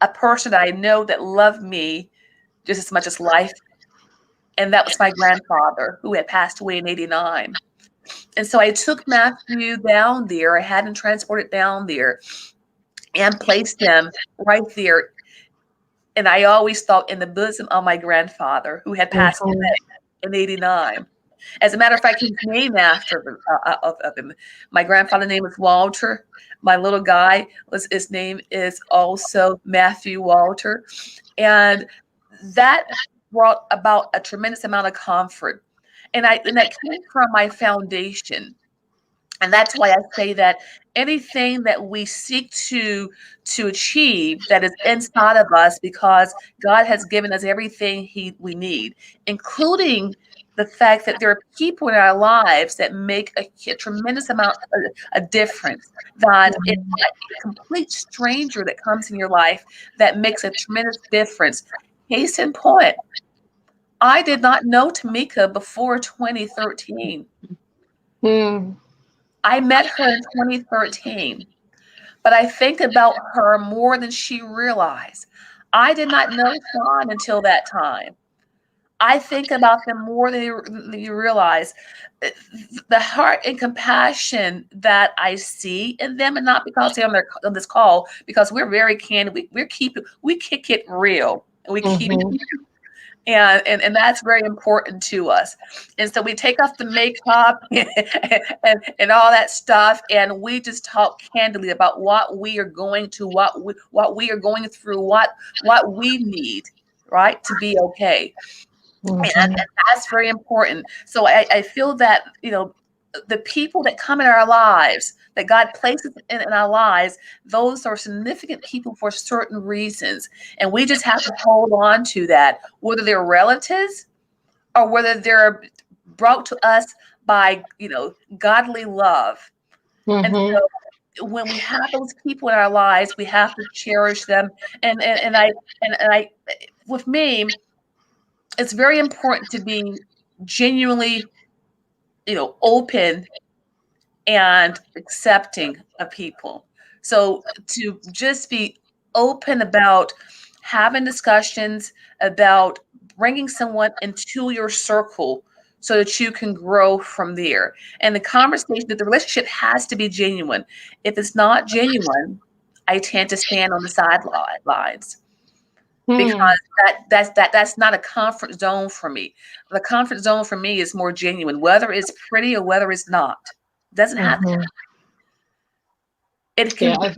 a person that I know that loved me just as much as life. And that was my grandfather, who had passed away in 89. And so I took Matthew down there. I had him transported down there and placed him right there. And I always thought in the bosom of my grandfather, who had passed away in 89. As a matter of fact, he's named after him. My grandfather's name is Walter. My little guy his name is also Matthew Walter. And that brought about a tremendous amount of comfort. And that came from my foundation. And that's why I say that anything that we seek to achieve that is inside of us, because God has given us everything we need, including the fact that there are people in our lives that make a tremendous amount of a difference. That it's a complete stranger that comes in your life that makes a tremendous difference. Case in point, I did not know Tameka before 2013. I met her in 2013, but I think about her more than she realized. I did not know Shawn until that time. I think about them more than you realize. The heart and compassion that I see in them, and not because they're on this call, because we're very candid. We kick it real, and we keep it. And that's very important to us. And so we take off the makeup and all that stuff, and we just talk candidly about what we are going to, what we are going through, what we need, right, to be okay. And that's very important. So I feel that, the people that come in our lives, that God places in our lives, those are significant people for certain reasons. And we just have to hold on to that, whether they're relatives or whether they're brought to us by, godly love. And so when we have those people in our lives, we have to cherish them. And I, with me, it's very important to be genuinely, open and accepting of people. So to just be open about having discussions, about bringing someone into your circle so that you can grow from there. And the conversation, that the relationship has to be genuine. If it's not genuine, I tend to stand on the sidelines. Because that's not a comfort zone for me. The comfort zone for me is more genuine, whether it's pretty or whether it's not. It doesn't have to. It can be,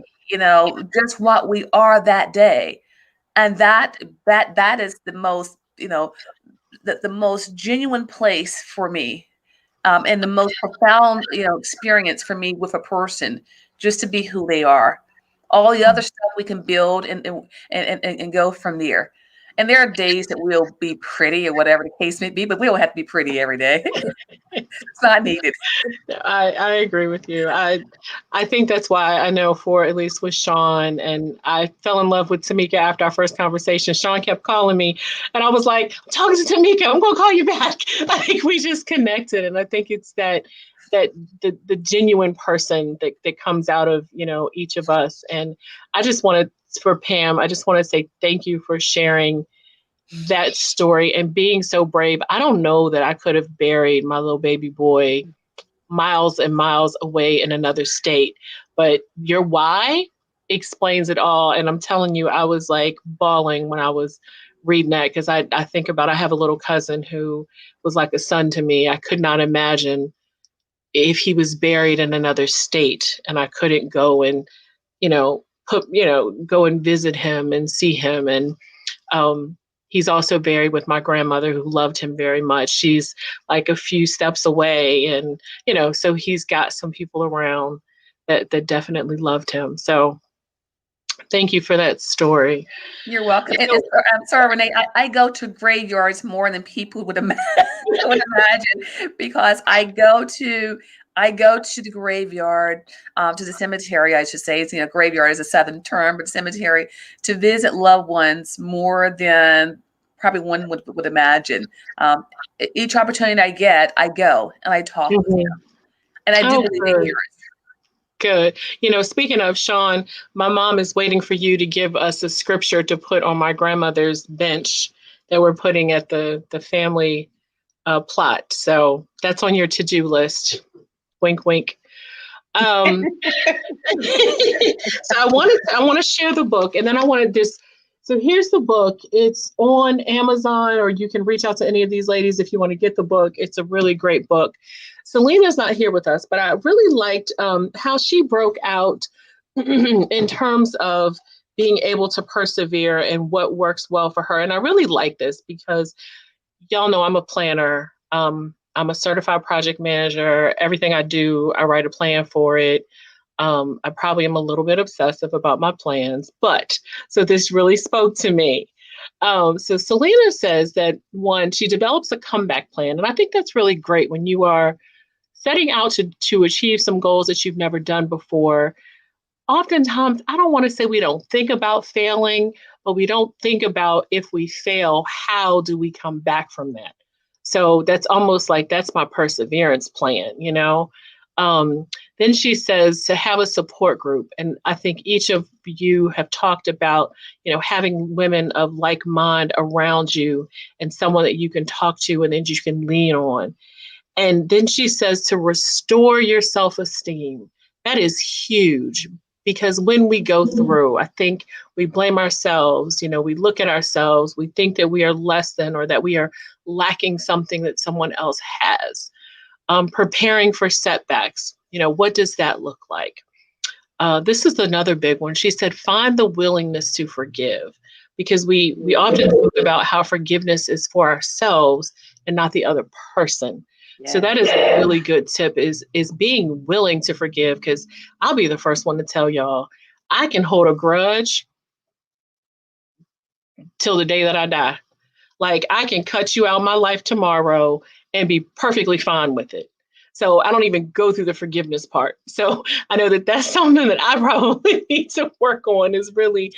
just what we are that day, and that is the most, the most genuine place for me, and the most profound, experience for me with a person, just to be who they are. All the other stuff we can build and go from there. And there are days that we'll be pretty or whatever the case may be, but we don't have to be pretty every day. It's not needed. I agree with you. I think that's why I know, for at least with Shawn, and I fell in love with Tameka after our first conversation. Shawn kept calling me, and I was like, I'm talking to Tameka, I'm going to call you back. Like, we just connected. And I think it's that the genuine person that comes out of, each of us. And I just wanted, for Pam, I just want to say thank you for sharing that story and being so brave. I don't know that I could have buried my little baby boy miles and miles away in another state. But your why explains it all. And I'm telling you, I was like bawling when I was reading that, because I think about, I have a little cousin who was like a son to me. I could not imagine if he was buried in another state and I couldn't go and, go and visit him and see him. And he's also buried with my grandmother, who loved him very much. She's like a few steps away. And, so he's got some people around that definitely loved him. So thank you for that story. You're welcome. And I'm sorry, Renay, I go to graveyards more than people would imagine, because I go to the graveyard, to the cemetery, I should say. It's, graveyard is a Southern term, but cemetery, to visit loved ones more than probably one would imagine. Each opportunity I get, I go and I talk with them. And I do believe in hearers. Good. Speaking of Shawn, my mom is waiting for you to give us a scripture to put on my grandmother's bench that we're putting at the family plot. So that's on your to-do list. Wink, wink. So I want to share the book, and then I want to just. So here's the book. It's on Amazon, or you can reach out to any of these ladies if you want to get the book. It's a really great book. Selena's not here with us, but I really liked how she broke out in terms of being able to persevere and what works well for her. And I really like this because y'all know I'm a planner. I'm a certified project manager. Everything I do, I write a plan for it. I probably am a little bit obsessive about my plans, but so this really spoke to me. So Selena says that, one, she develops a comeback plan. And I think that's really great when you are setting out to achieve some goals that you've never done before. Oftentimes, I don't want to say we don't think about failing, but we don't think about, if we fail, how do we come back from that? So that's almost like, that's my perseverance plan, Then she says to have a support group. And I think each of you have talked about, having women of like mind around you and someone that you can talk to and then you can lean on. And then she says to restore your self-esteem. That is huge, because when we go through, I think we blame ourselves. We look at ourselves, we think that we are less than, or that we are lacking something that someone else has. Preparing for setbacks. What does that look like? This is another big one. She said, find the willingness to forgive, because we often talk about how forgiveness is for ourselves and not the other person. Yeah. So that is a really good tip, is being willing to forgive, because I'll be the first one to tell y'all, I can hold a grudge till the day that I die. Like, I can cut you out of my life tomorrow and be perfectly fine with it. So I don't even go through the forgiveness part. So I know that that's something that I probably need to work on, is really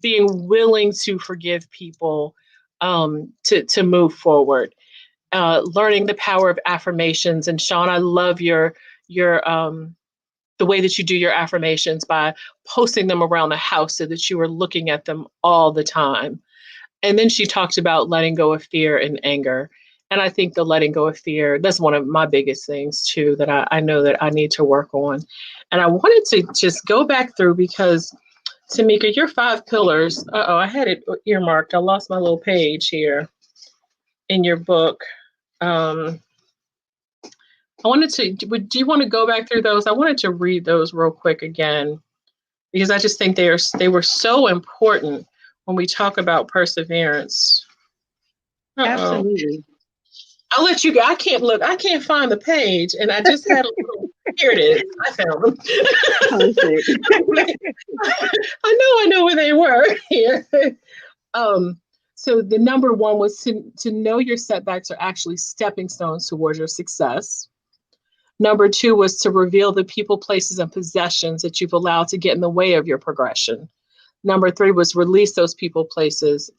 being willing to forgive people, to move forward. Learning the power of affirmations. And Shawn, I love your the way that you do your affirmations by posting them around the house so that you are looking at them all the time. And then she talked about letting go of fear and anger. And I think the letting go of fear, that's one of my biggest things too, that I know that I need to work on. And I wanted to just go back through, because Tameka, your 5 pillars, I had it earmarked. I lost my little page here in your book. I wanted to, do you want to go back through those? I wanted to read those real quick again, because I just think they were so important when we talk about perseverance. Absolutely. I'll let you go. I can't find the page, and I just had a little, here it is. I found them. I know where they were here. So the number 1 was to know your setbacks are actually stepping stones towards your success. Number 2 was to reveal the people, places, and possessions that you've allowed to get in the way of your progression. Number 3 was release those people, places,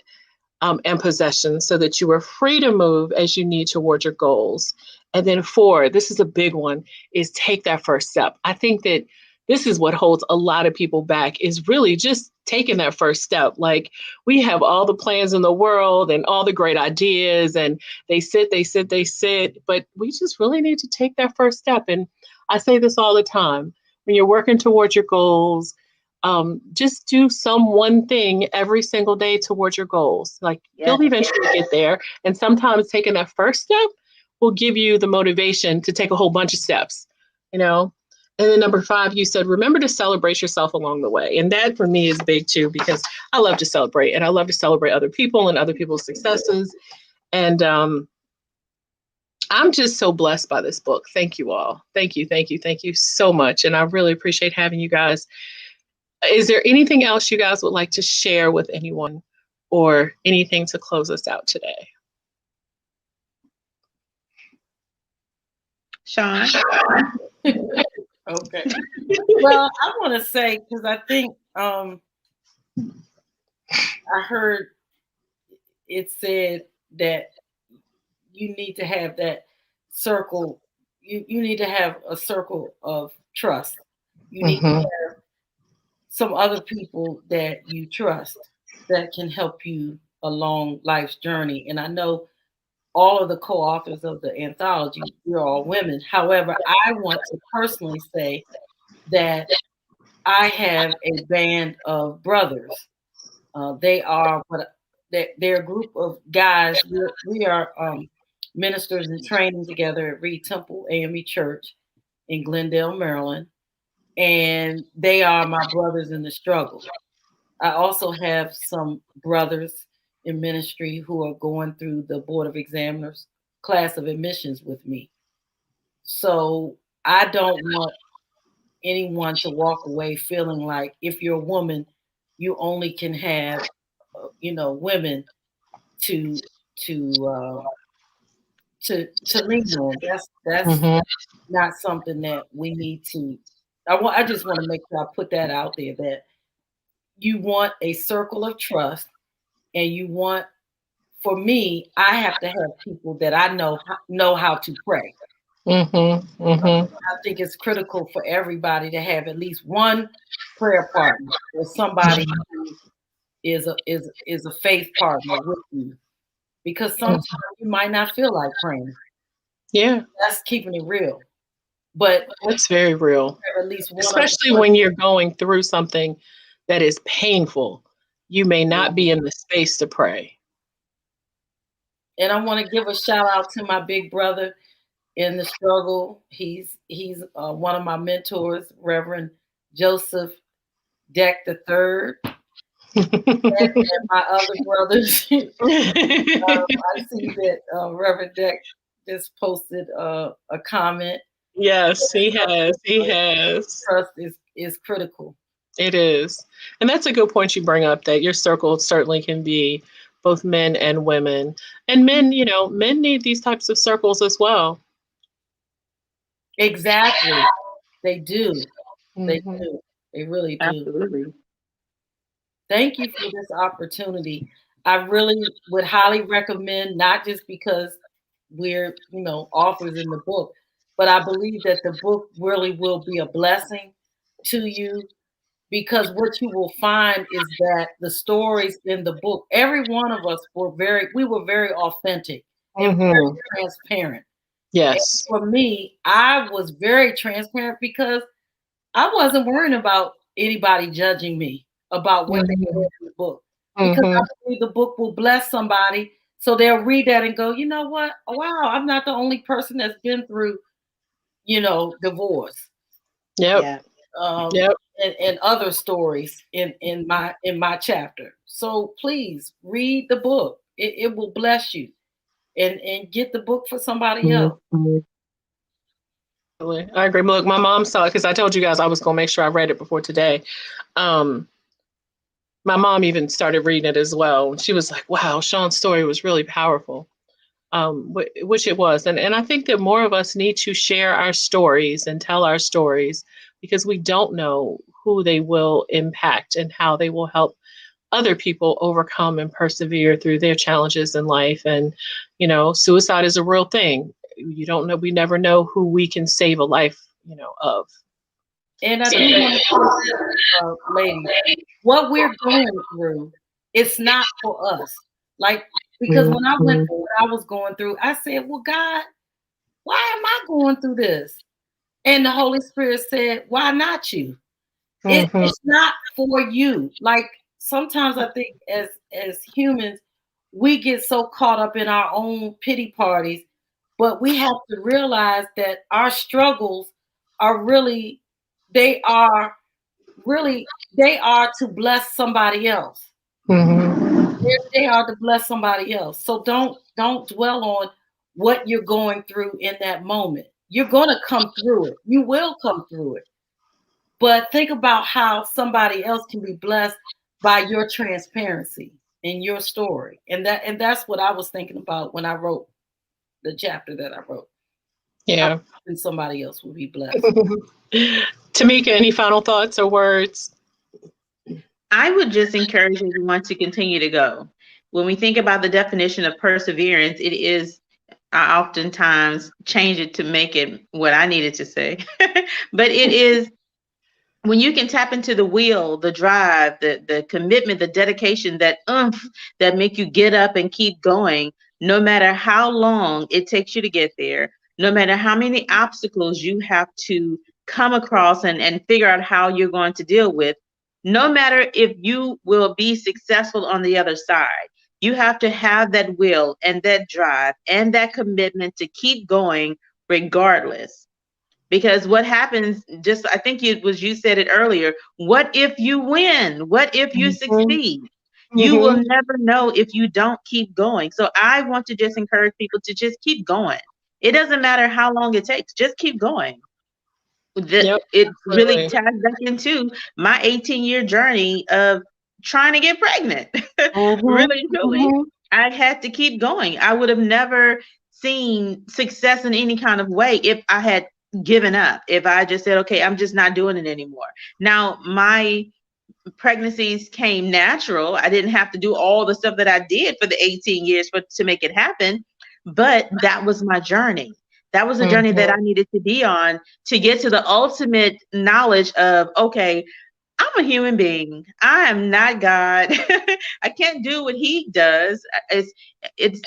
and possessions so that you are free to move as you need towards your goals. And then 4, this is a big one, is take that first step. I think that this is what holds a lot of people back, is really just taking that first step. Like, we have all the plans in the world and all the great ideas, and they sit, but we just really need to take that first step. And I say this all the time. When you're working towards your goals, just do some one thing every single day towards your goals. Like you'll eventually get there. And sometimes taking that first step will give you the motivation to take a whole bunch of steps, you know? And then number 5, you said, remember to celebrate yourself along the way. And that for me is big too, because I love to celebrate and I love to celebrate other people and other people's successes. And I'm just so blessed by this book. Thank you all. Thank you, thank you, thank you so much. And I really appreciate having you guys. Is there anything else you guys would like to share with anyone or anything to close us out today? Shawn? Okay. Well, I want to say, because I think I heard it said that you need to have that circle. You need to have a circle of trust. You need to have some other people that you trust that can help you along life's journey. And I know all of the co-authors of the anthology, we're all women. However, I want to personally say that I have a band of brothers. They're a group of guys. We are ministers in training together at Reed Temple AME Church in Glendale, Maryland. And they are my brothers in the struggle. I also have some brothers in ministry who are going through the Board of Examiners class of admissions with me. So I don't want anyone to walk away feeling like if you're a woman, you only can have, women to lean on. That's not something that we need to. I just want to make sure I put that out there that you want a circle of trust, and you want, for me, I have to have people that I know how to pray. I think it's critical for everybody to have at least one prayer partner or somebody who is a faith partner with you, because sometimes you might not feel like praying. Yeah, that's keeping it real. But it's very real, at least one, especially when you're going through something that is painful. You may not be in the space to pray. And I want to give a shout out to my big brother in the struggle. He's one of my mentors, Reverend Joseph Deck III, and my other brothers. I see that Reverend Deck just posted a comment. Yes, he has. He has. Trust is critical. It is. And that's a good point you bring up, that your circle certainly can be both men and women. And men, men need these types of circles as well. Exactly. They do. They do. They really do. Absolutely. Thank you for this opportunity. I really would highly recommend, not just because we're, authors in the book, but I believe that the book really will be a blessing to you, because what you will find is that the stories in the book, every one of us were very authentic and very transparent. Yes. And for me, I was very transparent because I wasn't worrying about anybody judging me about what they read in the book. Because I believe the book will bless somebody, so they'll read that and go, you know what? Oh, wow, I'm not the only person that's been through, divorce. Yep. And other stories in my chapter. So please read the book. It will bless you, and get the book for somebody else. I agree. Look, my mom saw it because I told you guys I was going to make sure I read it before today. My mom even started reading it as well. She was like, wow, Shawn's story was really powerful, which it was. And I think that more of us need to share our stories and tell our stories, because we don't know who they will impact and how they will help other people overcome and persevere through their challenges in life. And, suicide is a real thing. You don't know. We never know who we can save a life, of. And I do want to ladies, what we're going through, it's not for us. Because when I went through what I was going through, I said, well, God, why am I going through this? And the Holy Spirit said, why not you? Mm-hmm. It's not for you. Like sometimes I think as humans, we get so caught up in our own pity parties, but we have to realize that our struggles are really, they are they are to bless somebody else. Mm-hmm. They are to bless somebody else. So don't dwell on what you're going through in that moment. You're going to come through it. You will come through it. But think about how somebody else can be blessed by your transparency in your story. And that's what I was thinking about when I wrote the chapter that I wrote. Yeah. And somebody else will be blessed. Tameka, any final thoughts or words? I would just encourage everyone to continue to go. When we think about the definition of perseverance, it is, I oftentimes change it to make it what I needed to say. But it is when you can tap into the will, the drive, the commitment, the dedication, that oomph that make you get up and keep going, no matter how long it takes you to get there, no matter how many obstacles you have to come across and figure out how you're going to deal with, no matter if you will be successful on the other side, you have to have that will and that drive and that commitment to keep going regardless. Because what happens, just I think it was you said it earlier, what if you win? What if you Mm-hmm. succeed? You will Mm-hmm. never know if you don't keep going. So I want to just encourage people to just keep going. It doesn't matter how long it takes, just keep going. Yep. It really Absolutely. ties back into my 18-year journey of trying to get pregnant. Mm-hmm. Really, truly, Mm-hmm. I had to keep going. I would have never seen success in any kind of way if I had given up, if I just said, okay, I'm just not doing it anymore. Now, my pregnancies came natural. I didn't have to do all the stuff that I did for the 18 years to make it happen, but that was my journey. That was a journey that I Mm-hmm. needed to be on to get to the ultimate knowledge of, okay, I'm a human being. I am not God. I can't do what he does. It's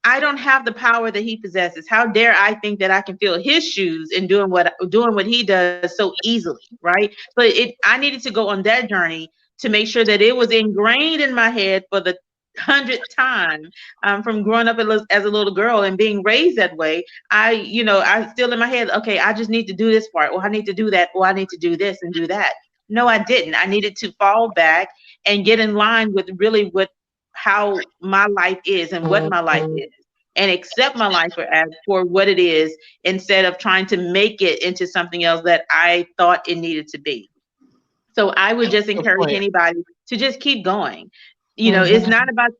I don't have the power that he possesses. How dare I think that I can fill his shoes and doing what he does so easily, right? But I needed to go on that journey to make sure that it was ingrained in my head for the 100th time, from growing up as a little girl and being raised that way. I still in my head, okay, I just need to do this part, or I need to do that, or I need to do this and do that. No, I didn't. I needed to fall back and get in line with really what how my life is and what my life Mm-hmm. is, and accept my life for what it is, instead of trying to make it into something else that I thought it needed to be. So I would just Good encourage point. anybody to just keep going. It's Mm-hmm. not about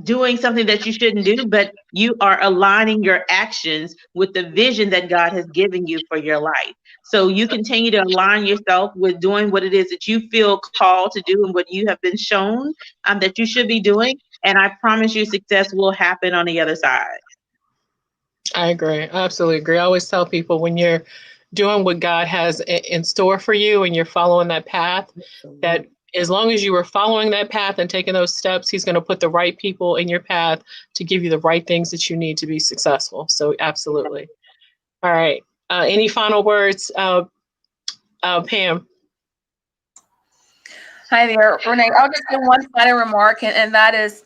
doing something that you shouldn't do, but you are aligning your actions with the vision that God has given you for your life. So you continue to align yourself with doing what it is that you feel called to do and what you have been shown that you should be doing. And I promise you, success will happen on the other side. I agree. I absolutely agree. I always tell people when you're doing what God has in store for you and you're following that path, that as long as you are following that path and taking those steps, He's going to put the right people in your path to give you the right things that you need to be successful. So, absolutely. All right. Any final words, Pam? Hi there, Renee. I'll just give one final remark, and that is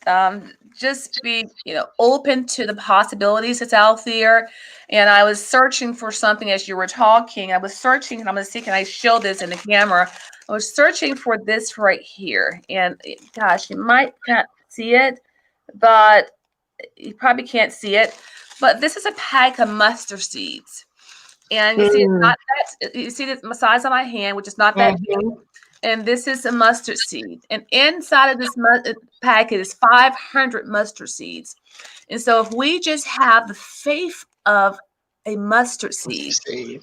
just be open to the possibilities that's out there. And I was searching for something as you were talking. I was searching, and I'm going to see, can I show this in the camera? I was searching for this right here, and gosh, you might not see it, but you probably can't see it. But this is a pack of mustard seeds, and you see it's Mm-hmm. not that. You see the size of my hand, which is not that big, and this is a mustard seed. And inside of this packet is 500 mustard seeds. And so if we just have the faith of a mustard seed,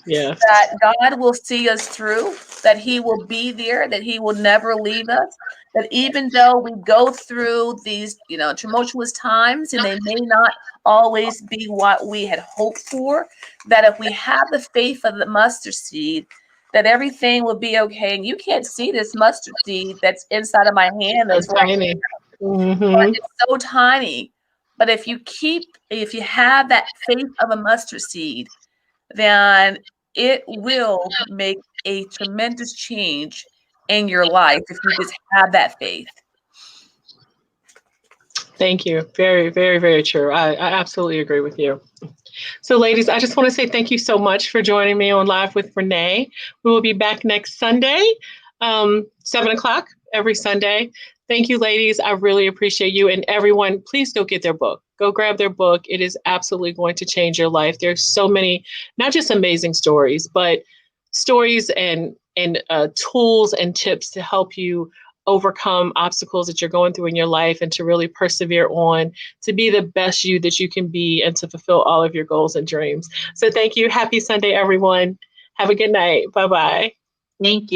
Yeah. that God will see us through, that He will be there, that He will never leave us, that even though we go through these, tumultuous times and they may not always be what we had hoped for, that if we have the faith of the mustard seed, that everything will be okay. And you can't see this mustard seed that's inside of my hand So that's right tiny. here, but Mm-hmm. it's so tiny. But if you have that faith of a mustard seed, then it will make a tremendous change in your life if you just have that faith. Thank you. Very, very, very true. I absolutely agree with you. So ladies, I just want to say thank you so much for joining me on Live with Renay. We will be back next Sunday, 7 o'clock every Sunday. Thank you, ladies. I really appreciate you. And everyone, please go get their book. Go grab their book. It is absolutely going to change your life. There's so many, not just amazing stories, but stories and tools and tips to help you overcome obstacles that you're going through in your life and to really persevere on, to be the best you that you can be and to fulfill all of your goals and dreams. So thank you. Happy Sunday, everyone. Have a good night. Bye-bye. Thank you.